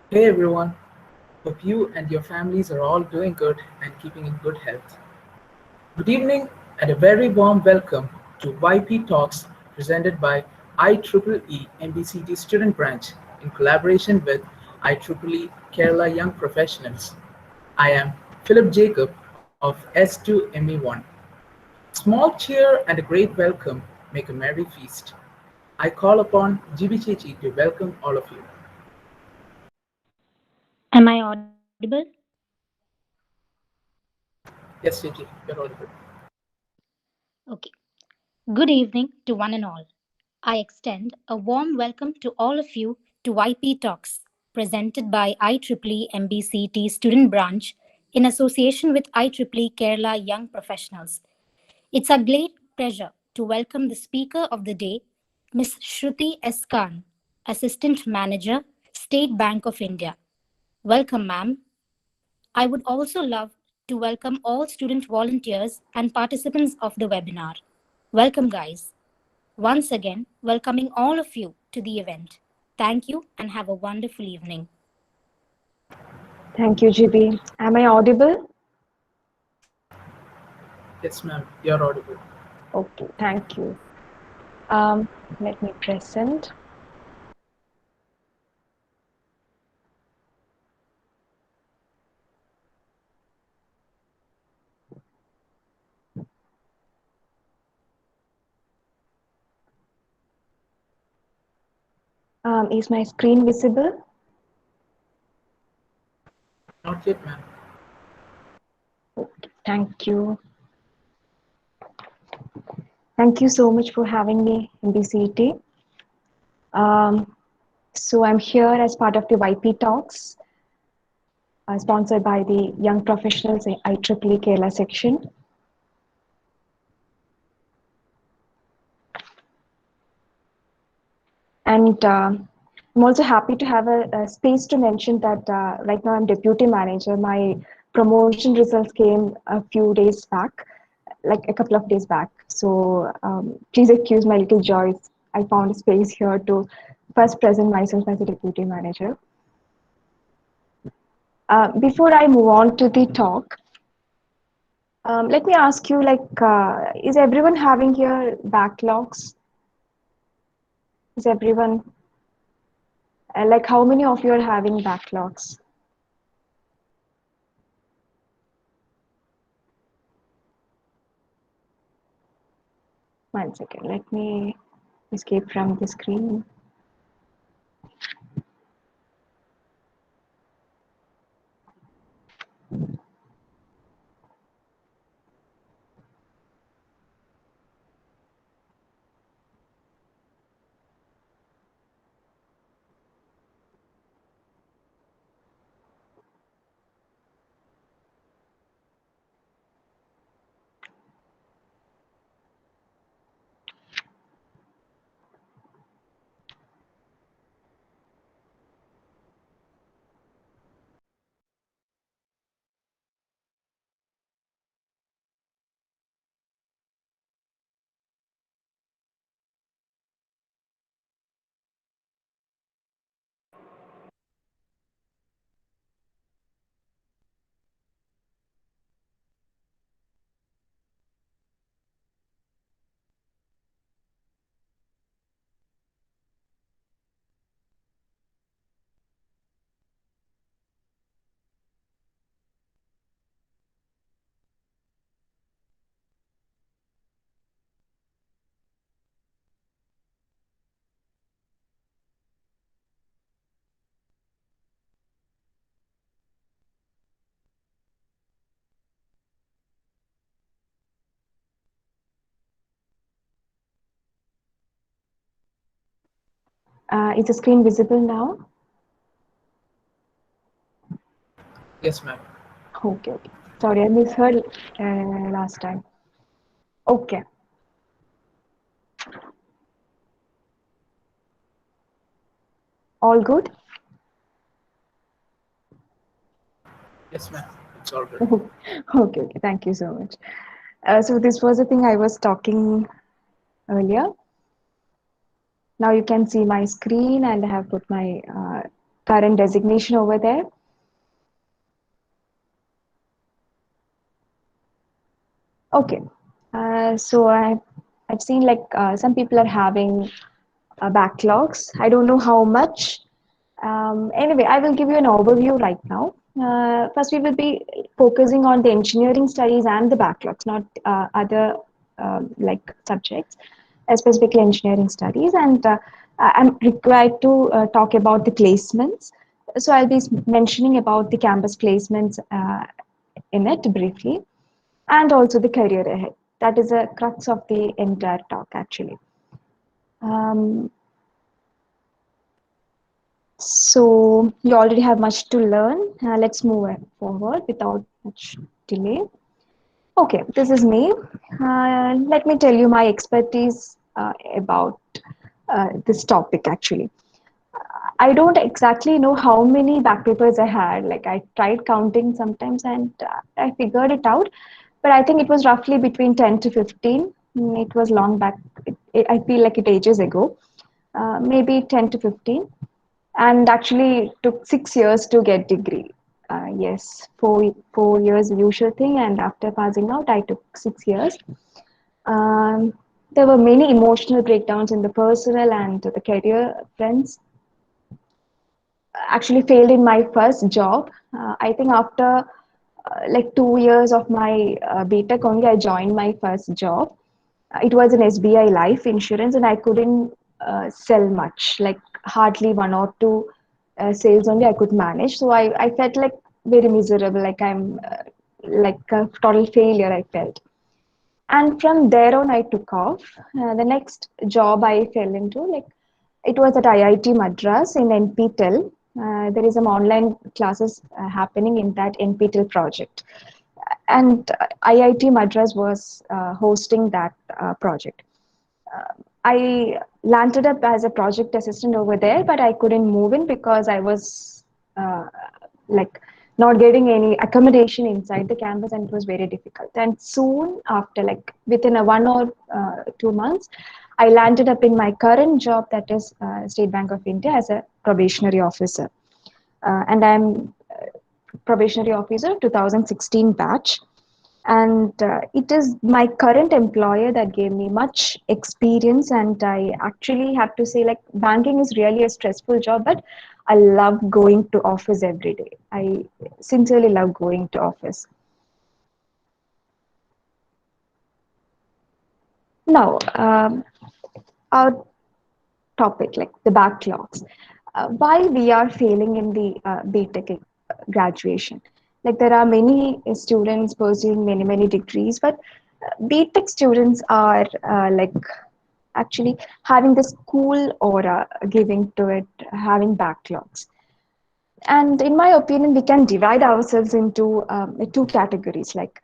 Hey everyone, hope you and your families are all doing good and keeping in good health. Good evening and a very warm welcome to YP Talks presented by IEEE MBCT Student Branch in collaboration with IEEE Kerala Young Professionals. I am Philip Jacob of S2ME1. Small cheer and a great welcome make a merry feast. I call upon GB Chechi to welcome all of you. Am I audible? Yes, Chechi, you're audible. Okay. Good evening to one and all. I extend a warm welcome to all of you to YP Talks, presented by IEEE MBCT Student Branch in association with IEEE Kerala Young Professionals. It's a great pleasure to welcome the speaker of the day, Ms. Shruti S. Khan, Assistant Manager, State Bank of India. Welcome, ma'am. I would also love to welcome all student volunteers and participants of the webinar. Welcome, guys. Once again, welcoming all of you to the event. Thank you and have a wonderful evening. Thank you, GB. Am I audible? Yes, ma'am, you're audible. Okay, thank you. Um, Let me present. Is my screen visible? Not yet, ma'am. Okay, thank you. Thank you so much for having me in BCT. Um, so I'm here as part of the YP Talks, sponsored by the Young Professionals IEEE Kerala section. And I'm also happy to have a space to mention that right now I'm deputy manager. My promotion results came a few days back, like a couple of days back. So please excuse my little joys. I found a space here to first present myself as a deputy manager. Before I move on to the talk, let me ask you, like, is everyone having here backlogs? Is everyone, like, how many of you are having backlogs? One second, let me escape from the screen. Is the screen visible now? Yes, ma'am. Okay, okay. Sorry, I misheard last time. Okay. All good? Yes, ma'am. It's all good. Okay, okay. Thank you so much. So this was the thing I was talking earlier. Now you can see my screen and I have put my current designation over there. Okay. I've seen like some people are having backlogs. I don't know how much. Anyway, I will give you an overview right now. First, we will be focusing on the engineering studies and the backlogs, not other like subjects, specifically engineering studies. And I'm required to talk about the placements. So I'll be mentioning about the campus placements in it briefly, and also the career ahead. That is a crux of the entire talk, actually. Um, so you already have much to learn. Let's move forward without much delay. Okay, this is me. Let me tell you my expertise about this topic, actually. I don't exactly know how many back papers I had. Like I tried counting sometimes and I figured it out, but I think it was roughly between 10 to 15. It was long back. I feel like it ages ago. Maybe 10 to 15. And actually it took 6 years to get degree. Yes, 4 years usual thing, and after passing out, I took 6 years. Um, there were many emotional breakdowns in the personal and the career friends. Actually failed in my first job. I think after like 2 years of my BTech only, I joined my first job. It was an SBI life insurance, and I couldn't sell much, like hardly one or two sales only I could manage. So I felt like very miserable, like I'm like a total failure, I felt. And from there on, I took off. The next job I fell into, like it was at IIT Madras in NPTEL. There is some online classes happening in that NPTEL project, and IIT Madras was hosting that project. I landed up as a project assistant over there, but I couldn't move in because I was like not getting any accommodation inside the campus, and it was very difficult. And soon after, like within a 1 or 2 months, I landed up in my current job, that is State Bank of India, as a probationary officer. And I'm probationary officer 2016 batch, and it is my current employer that gave me much experience. And I actually have to say, like, banking is really a stressful job, but I love going to office every day. I sincerely love going to office. Now, our topic, like the backlogs, why we are failing in the BTech graduation. Like there are many students pursuing many degrees, but BTech students are like actually having the school aura giving to it, having backlogs. And in my opinion, we can divide ourselves into two categories, like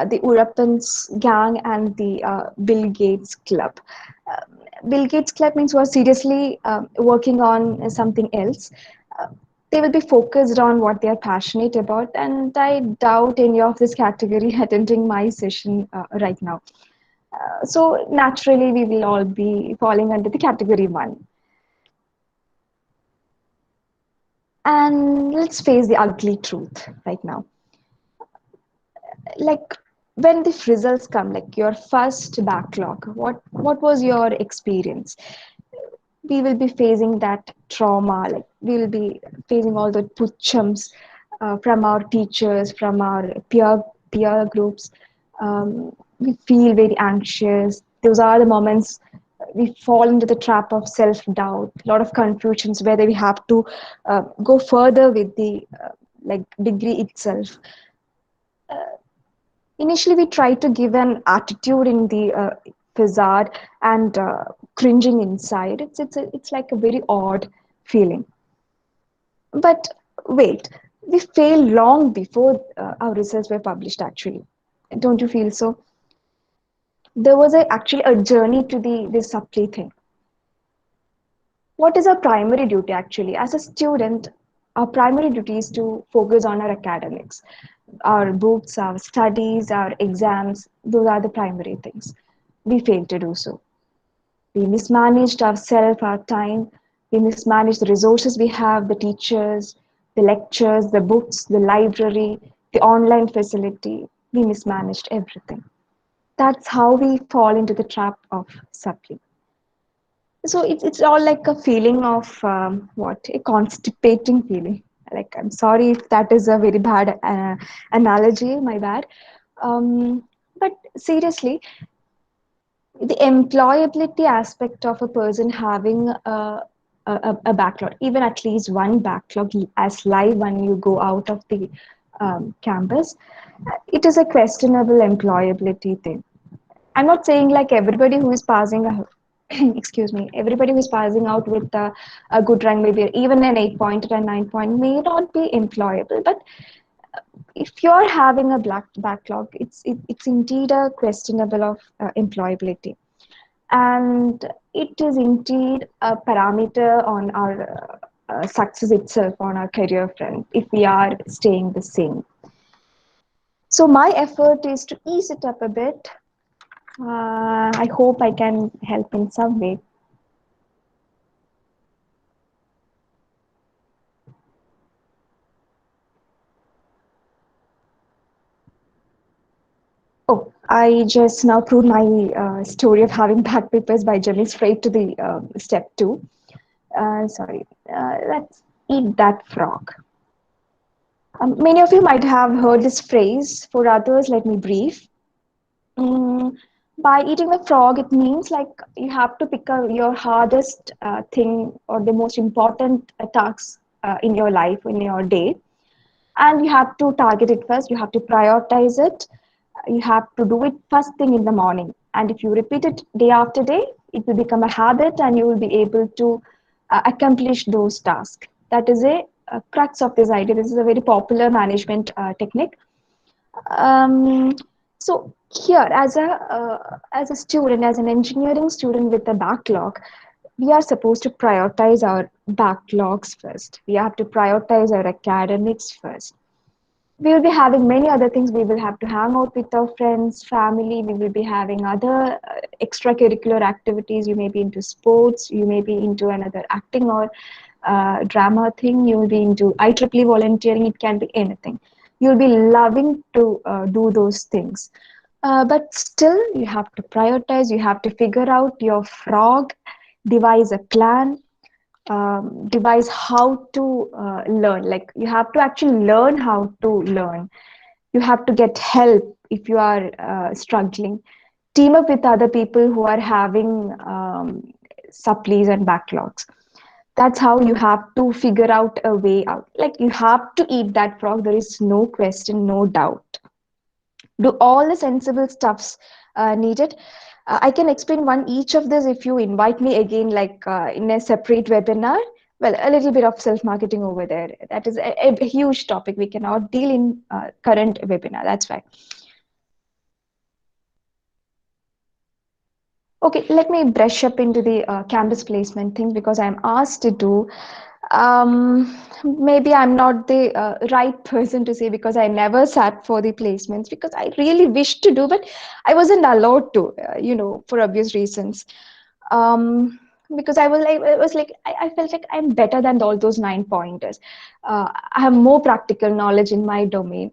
the Urappans gang and the Bill Gates Club. Uh, Bill Gates Club means we're seriously working on something else. Uh, they will be focused on what they are passionate about, and I doubt any of this category attending my session right now. So naturally, we will all be falling under the category one. And let's face the ugly truth right now. Like when the results come, like your first backlog, what was your experience? We will be facing that trauma, like we will be facing all the puchams from our teachers, from our peer groups. We feel very anxious. Those are the moments we fall into the trap of self-doubt, a lot of confusions, whether we have to go further with the like degree itself. Initially, we try to give an attitude in the facade, and cringing inside. It's like a very odd feeling. But wait, we failed long before our results were published. Actually, don't you feel so? There was actually a journey to the this supply thing. What is our primary duty actually? As a student, our primary duty is to focus on our academics, our books, our studies, our exams. Those are the primary things. We failed to do so. We mismanaged ourselves, our time. We mismanage the resources we have, the teachers, the lectures, the books, the library, the online facility. We mismanaged everything. That's how we fall into the trap of supply. So it's all like a feeling of what a constipating feeling. Like, I'm sorry if that is a very bad analogy, my bad. But seriously, the employability aspect of a person having a backlog, even at least one backlog as live when you go out of the campus, it is a questionable employability thing. I'm not saying like everybody who is passing a excuse me, everybody who is passing out with a good rank, maybe even an 8 point or a 9 point, may not be employable. But if you're having a black backlog, it's indeed a questionable of employability, and it is indeed a parameter on our success itself, on our career front, if we are staying the same. So my effort is to ease it up a bit. I hope I can help in some way. Oh, I just now proved my story of having back papers by jumping straight to the step two. Sorry, let's eat that frog. Many of you might have heard this phrase. For others, let me brief. Mm, by eating the frog, it means like you have to pick your hardest thing or the most important task in your life, in your day, and you have to target it first. You have to prioritize it. You have to do it first thing in the morning. And if you repeat it day after day, it will become a habit and you will be able to accomplish those tasks. That is a crux of this idea. This is a very popular management technique. Um, so here, as a student, as an engineering student with a backlog, we are supposed to prioritize our backlogs first. We have to prioritize our academics first. We will be having many other things. We will have to hang out with our friends, family. We will be having other extracurricular activities. You may be into sports. You may be into another acting or drama thing. You will be into IEEE volunteering. It can be anything. You'll be loving to do those things. But still, you have to prioritize. You have to figure out your frog, devise a plan, devise how to learn. Like, you have to actually learn how to learn. You have to get help if you are struggling. Team up with other people who are having supplies and backlogs. That's how you have to figure out a way out. Like, you have to eat that frog. There is no question, no doubt. Do all the sensible stuffs needed. I can explain one each of this if you invite me again, like in a separate webinar. Well, a little bit of self-marketing over there. That is a huge topic. We cannot deal in current webinar. That's why. Okay, let me brush up into the campus placement thing because I'm asked to do. Maybe I'm not the right person to say because I never sat for the placements because I really wished to do, but I wasn't allowed to, for obvious reasons. Um, because I felt like I'm better than all those 9 pointers. I have more practical knowledge in my domain.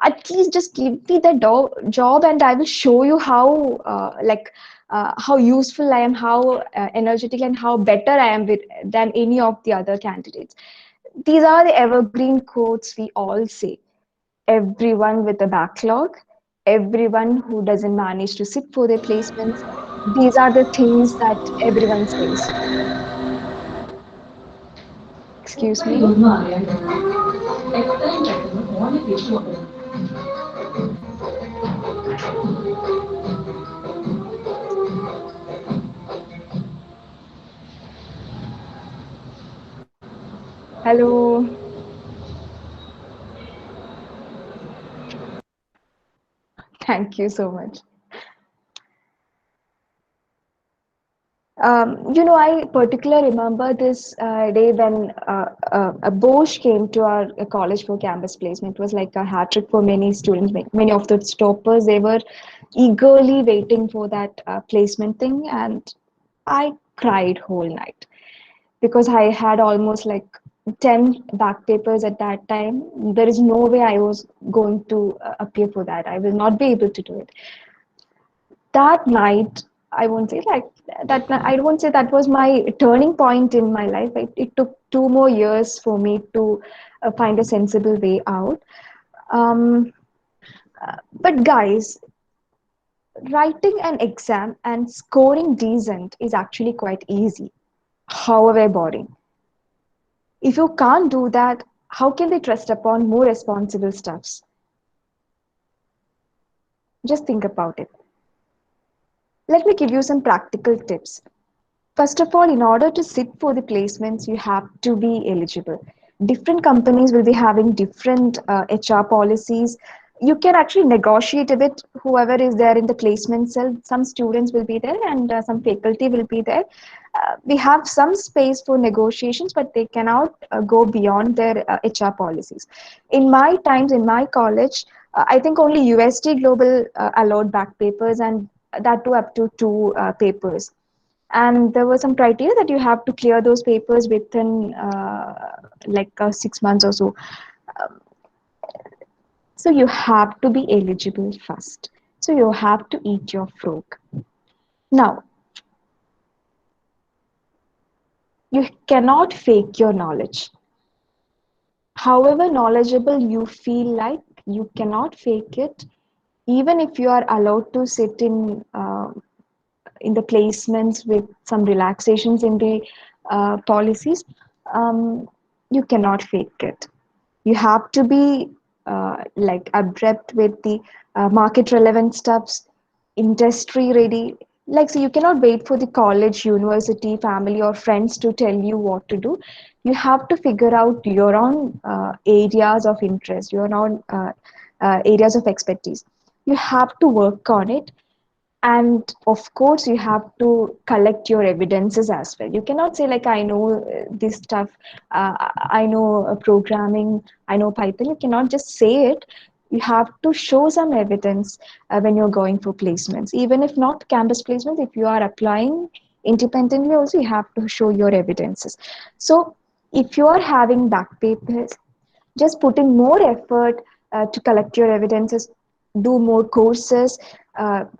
At least just give me the job and I will show you how useful I am, how energetic and how better I am than any of the other candidates. These are the evergreen quotes we all say. Everyone with a backlog, everyone who doesn't manage to sit for their placements, these are the things that everyone says. Excuse me. Hello. Thank you so much. I particularly remember this day when a Bosch came to our college for campus placement. It was like a hat trick for many students. Many of the stoppers, they were eagerly waiting for that placement thing, and I cried whole night. because I had almost like 10 back papers at that time. There is no way I was going to appear for that. I will not be able to do it. That night, I won't say like that. I won't say that was my turning point in my life. It took 2 more years for me to find a sensible way out. Um, but guys, writing an exam and scoring decent is actually quite easy, however boring. If you can't do that, how can they trust upon more responsible stuffs? Just think about it. Let me give you some practical tips. First of all, in order to sit for the placements, you have to be eligible. Different companies will be having different HR policies. You can actually negotiate a bit, whoever is there in the placement cell. Some students will be there and some faculty will be there. We have some space for negotiations, but they cannot go beyond their HR policies. In my times, in my college, I think only UST Global allowed back papers, and that too up to two papers. And there were some criteria that you have to clear those papers within 6 months or so. So you have to be eligible first. So you have to eat your frog. Now, you cannot fake your knowledge. However knowledgeable you feel like, you cannot fake it. Even if you are allowed to sit in the placements with some relaxations in the policies, um, you cannot fake it. You have to be like abrupt with the market relevant stuffs, industry ready. Like, so you cannot wait for the college, university, family, or friends to tell you what to do. You have to figure out your own areas of interest, your own areas of expertise. You have to work on it, and of course you have to collect your evidences as well. You cannot say like, I know this stuff, I know programming, I know Python. You cannot just say it. You have to show some evidence when you're going for placements. Even if not campus placements, if you are applying independently also, you have to show your evidences. So if you are having back papers, just put in more effort to collect your evidences, do more courses,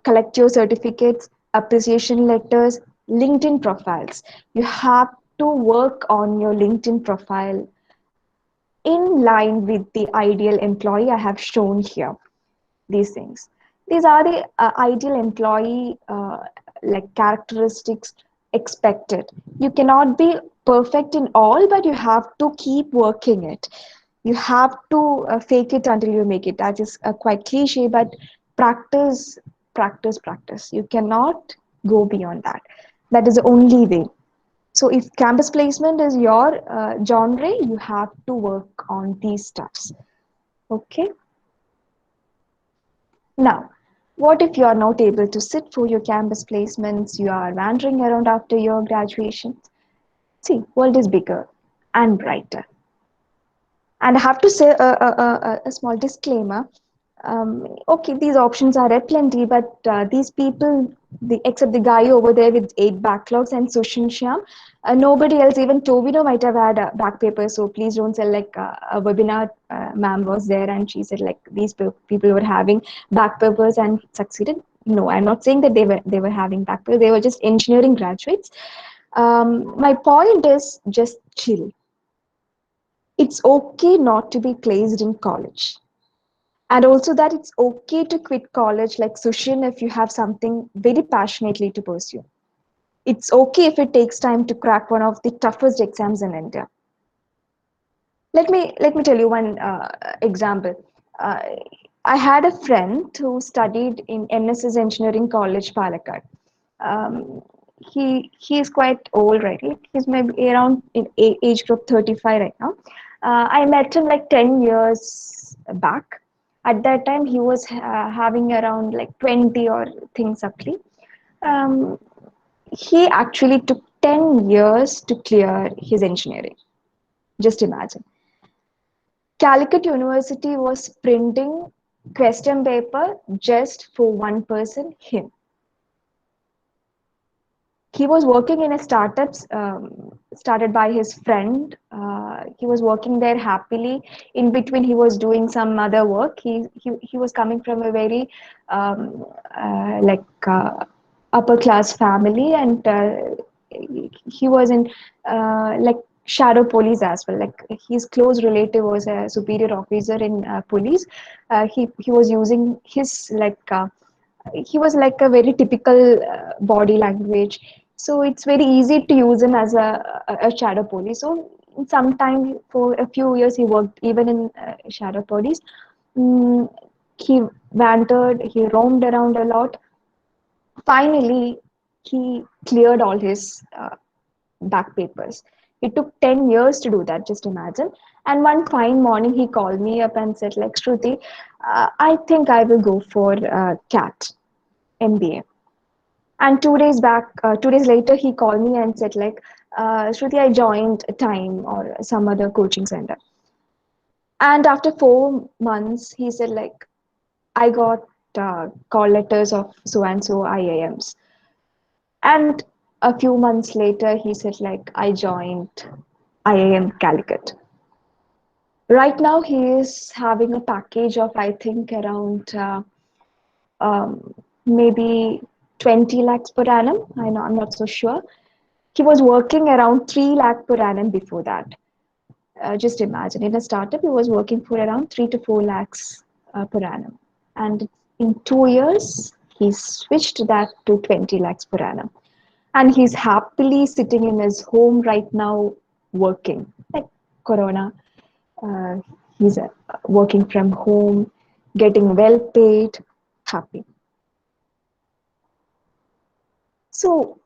collect your certificates, appreciation letters, LinkedIn profiles. You have to work on your LinkedIn profile in line with the ideal employee I have shown here. These things. These are the ideal employee characteristics expected. You cannot be perfect in all, but you have to keep working it. You have to fake it until you make it. That is quite cliche, but practice, practice, practice. You cannot go beyond that. That is the only way. So if campus placement is your genre, you have to work on these stuffs. Okay. Now, what if you are not able to sit for your campus placements? You are wandering around after your graduation. See, world is bigger and brighter. And I have to say a small disclaimer. Okay, these options are at plenty, but these people, except the guy over there with 8 backlogs and Sushin Shyam, nobody else, even Tobino might have had a back paper. So please don't say like a webinar ma'am was there and she said like these people were having back papers and succeeded. No, I'm not saying that they were having back papers. They were just engineering graduates. My point is just chill. It's okay not to be placed in college. And also that it's okay to quit college like Sushin if you have something very passionately to pursue. It's okay if it takes time to crack one of the toughest exams in India. Let me tell you one example. Uh, I had a friend who studied in NSS Engineering College, Palakkad. Um, he is quite old, right? Like he's maybe around in age group 35 right now. I met him like 10 years back. At that time, he was having around like 20 or things roughly. Um, he actually took 10 years to clear his engineering. Just imagine. Calicut University was printing question paper just for one person, him. He was working in a startups started by his friend. He was working there happily. In between, he was doing some other work. He was coming from a very um, like upper class family, and he was in like shadow police as well. Like his close relative was a superior officer in police. He was using his he was like a very typical body language, so it's very easy to use him as a shadow police. So sometime for a few years he worked even in shadow police. mm, he wandered, he roamed around a lot. Finally he cleared all his back papers. It took 10 years to do that, just imagine. And one fine morning he called me up and said like, Shruti, I think I will go for cat MBA. And 2 days back, 2 days later, he called me and said like, Shruti, I joined a Time or some other coaching center. And after 4 months, he said like, I got call letters of so and so IIMs. And a few months later, he said like, I joined IIM Calicut. Right now, he is having a package of I think around um, maybe 20 lakhs per annum. I know, I'm not so sure. He was working around 3 lakh per annum before that. Just imagine, in a startup, he was working for around 3 to 4 lakhs per annum. And in 2 years, he switched that to 20 lakhs per annum. And he's happily sitting in his home right now working. Like Corona, uh, he's working from home, getting well paid, happy. So,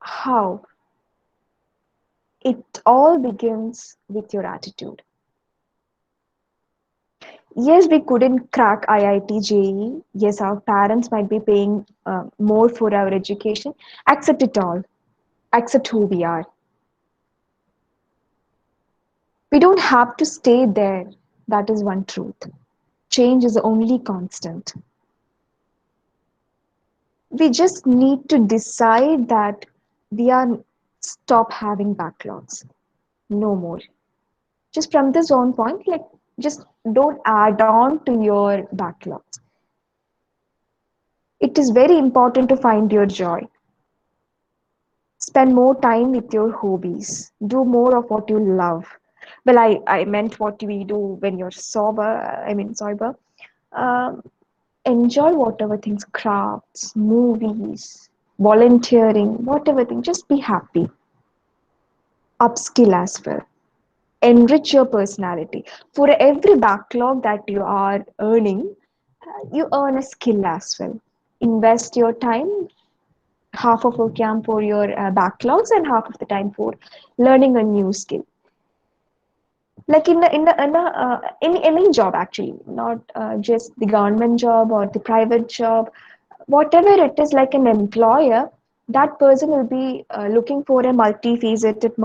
how? It all begins with your attitude. Yes, we couldn't crack IIT JEE. Yes, our parents might be paying more for our education. Accept it all. Accept who we are. We don't have to stay there. That is one truth. Change is the only constant. We just need to decide that we are stop having backlogs. No more. Just from this one point, like just don't add on to your backlogs. It is very important to find your joy. Spend more time with your hobbies. Do more of what you love. Well, I meant what we do when you're sober. I mean, sober. Um, Enjoy whatever things, crafts, movies, volunteering, whatever thing. Just be happy. Upskill as well. Enrich your personality. For every backlog that you are earning, you earn a skill as well. Invest your time, half of your time for your backlogs and half of the time for learning a new skill. Like in any job actually, not just the government job or the private job, whatever it is, like an employer, that person will be looking for a multifaceted,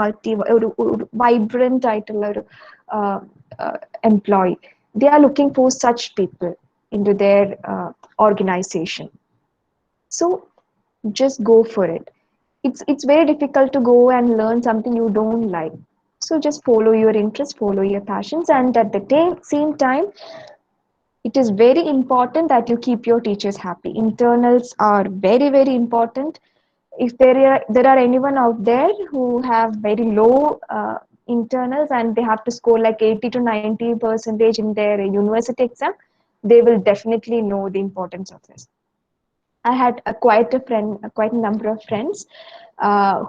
vibrant title or uh, uh, employee. They are looking for such people into their organization. So just go for it. It's very difficult to go and learn something you don't like. So just follow your interests, follow your passions, and at the same time, it is very important that you keep your teachers happy. Internals are very, very important. If there are anyone out there who have very low internals and they have to score like 80 to 90 percentage in their university exam, they will definitely know the importance of this. I had quite a number of friends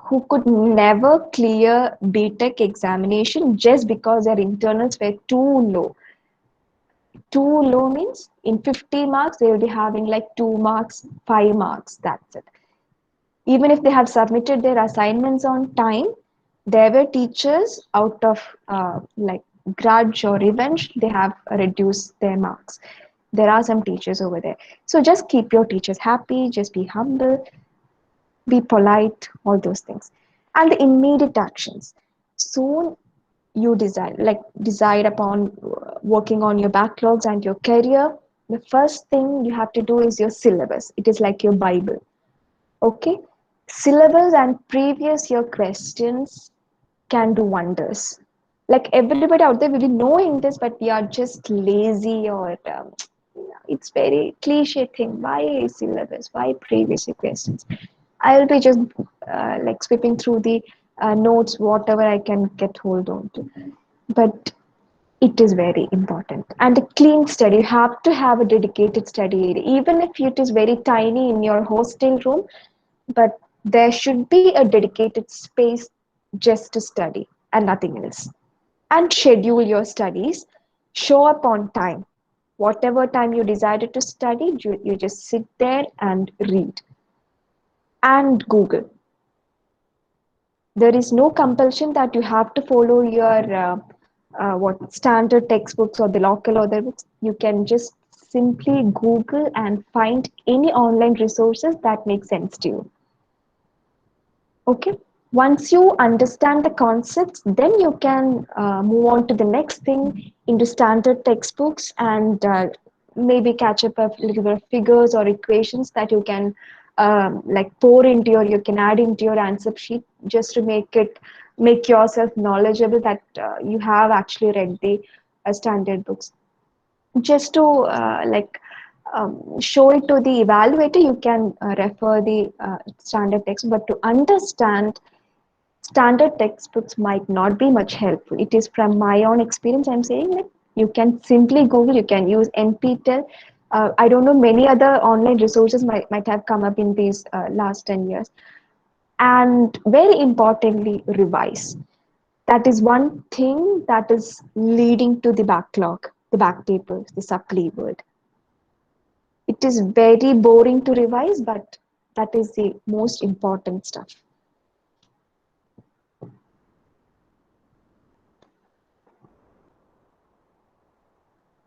who could never clear BTech examination just because their internals were too low. Too low means in 50 marks, they will be having like 2 marks, 5 marks. That's it. Even if they have submitted their assignments on time, there were teachers out of like grudge or revenge, they have reduced their marks. There are some teachers over there. So just keep your teachers happy, just be humble, be polite, all those things. And the immediate actions. Soon you decide upon working on your backlogs and your career. The first thing you have to do is your syllabus. It is like your Bible. Okay? Syllabus and previous year questions can do wonders. Like everybody out there will be knowing this, but we are just lazy or it's very cliche thing. Why syllabus? Why previous year questions? I will be just like sweeping through the notes, whatever I can get hold on to. But it is very important. And a clean study, you have to have a dedicated study area, even if it is very tiny in your hostel room, but there should be a dedicated space just to study and nothing else. And schedule your studies, show up on time. Whatever time you decided to study, you just sit there and read. And Google. There is no compulsion that you have to follow your what standard textbooks or the local other books. You can just simply Google and find any online resources that make sense to you. Okay. Once you understand the concepts, then you can move on to the next thing into standard textbooks and maybe catch up a little bit of figures or equations that you can like pour into your, you can add into your answer sheet just to make yourself knowledgeable that you have actually read the standard books. Just to show it to the evaluator, you can refer the standard text, but to understand standard textbooks might not be much helpful. It is from my own experience. I'm saying that you can simply Google, you can use NPTEL. I don't know, many other online resources might have come up in these last 10 years. And very importantly, revise. That is one thing that is leading to the backlog, the back papers, the supply word. It is very boring to revise, but that is the most important stuff.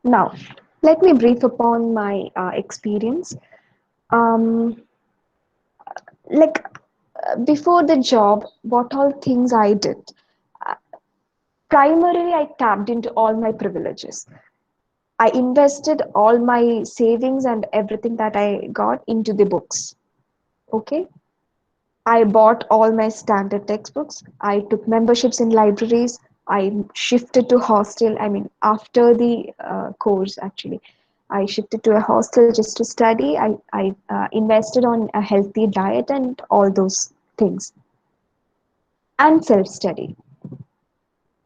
Now, let me brief upon my experience. Um, like before the job, what all things I did. Uh, Primarily, I tapped into all my privileges. I invested all my savings and everything that I got into the books. Okay. I bought all my standard textbooks. I took memberships in libraries. I shifted to hostel. I mean, after the course, actually, I shifted to a hostel just to study. I invested on a healthy diet and all those things, and self study.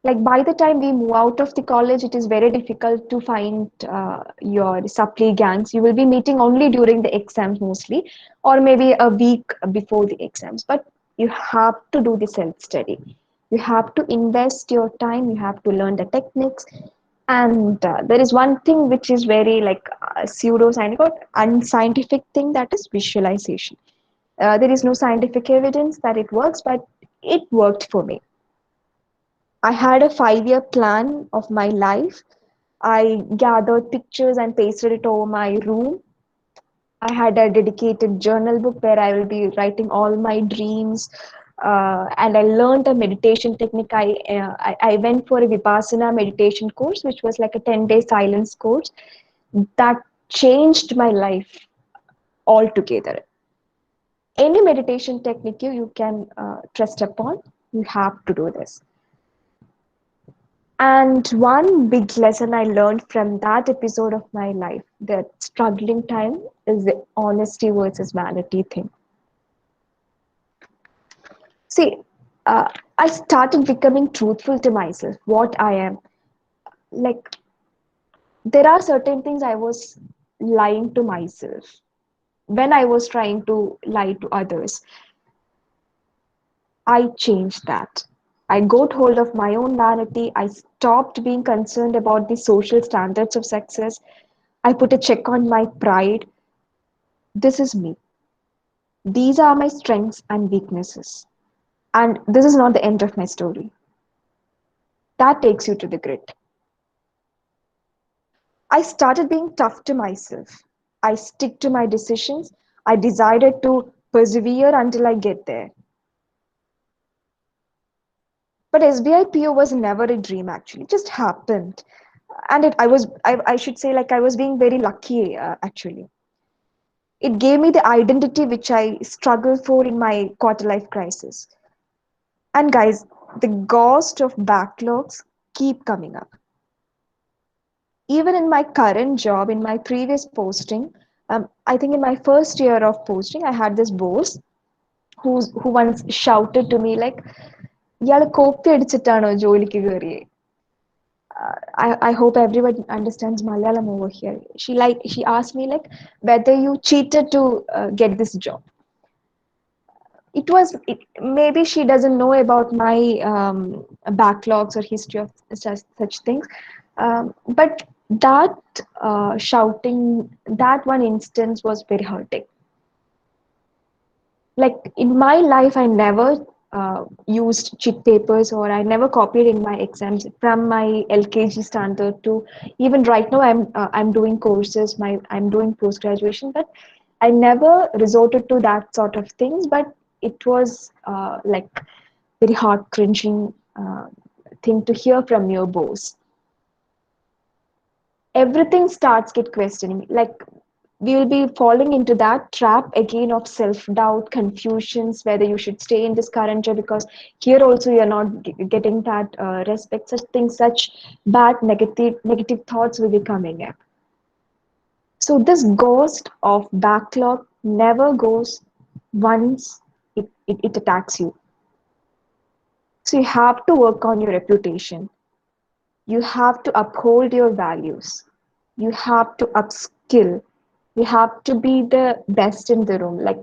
Like by the time we move out of the college, it is very difficult to find your supply gangs. You will be meeting only during the exams mostly, or maybe a week before the exams, but you have to do the self study. You have to invest your time, you have to learn the techniques. And there is one thing which is very like pseudo scientific or unscientific thing, that is visualization. There is no scientific evidence that it works, but it worked for me. I had a 5 year plan of my life. I gathered pictures and pasted it over my room. I had a dedicated journal book where I will be writing all my dreams. And I learned a meditation technique. I went for a Vipassana meditation course, which was like a 10-day silence course that changed my life altogether. Any meditation technique you can trust upon, you have to do this. And one big lesson I learned from that episode of my life, that struggling time, is the honesty versus vanity thing. See, I started becoming truthful to myself, what I am. Like, there are certain things I was lying to myself when I was trying to lie to others. I changed that. I got hold of my own vanity. I stopped being concerned about the social standards of success. I put a check on my pride. This is me. These are my strengths and weaknesses. And this is not the end of my story. That takes you to the grit. I started being tough to myself. I stick to my decisions. I decided to persevere until I get there. But SBI PO was never a dream actually. It just happened. And I should say, like, I was being very lucky actually. It gave me the identity which I struggled for in my quarter life crisis. And guys, the ghost of backlogs keep coming up. Even in my current job, in my previous posting, I think in my first year of posting, I had this boss who once shouted to me like, "ഇയാള് copy അടിച്ചിട്ടാണോ ജോലിക്ക് കയറിയേ?" I hope everyone understands Malayalam over here. She asked me like whether you cheated to get this job. Maybe she doesn't know about my backlogs or history of such things, but that shouting, that one instance was very hurting. Like in my life, I never used cheat papers or I never copied in my exams from my LKG standard to even right now. I'm doing courses. I'm doing post graduation, but I never resorted to that sort of things. But it was like very heart cringing thing to hear from your boss. Everything starts get questioning. Like we will be falling into that trap again of self-doubt, confusions, whether you should stay in this current job because here also you're not getting that respect. Such things, such bad negative thoughts will be coming up. So this ghost of backlog never goes once it attacks you. So you have to work on your reputation. You have to uphold your values. You have to upskill. You have to be the best in the room. Like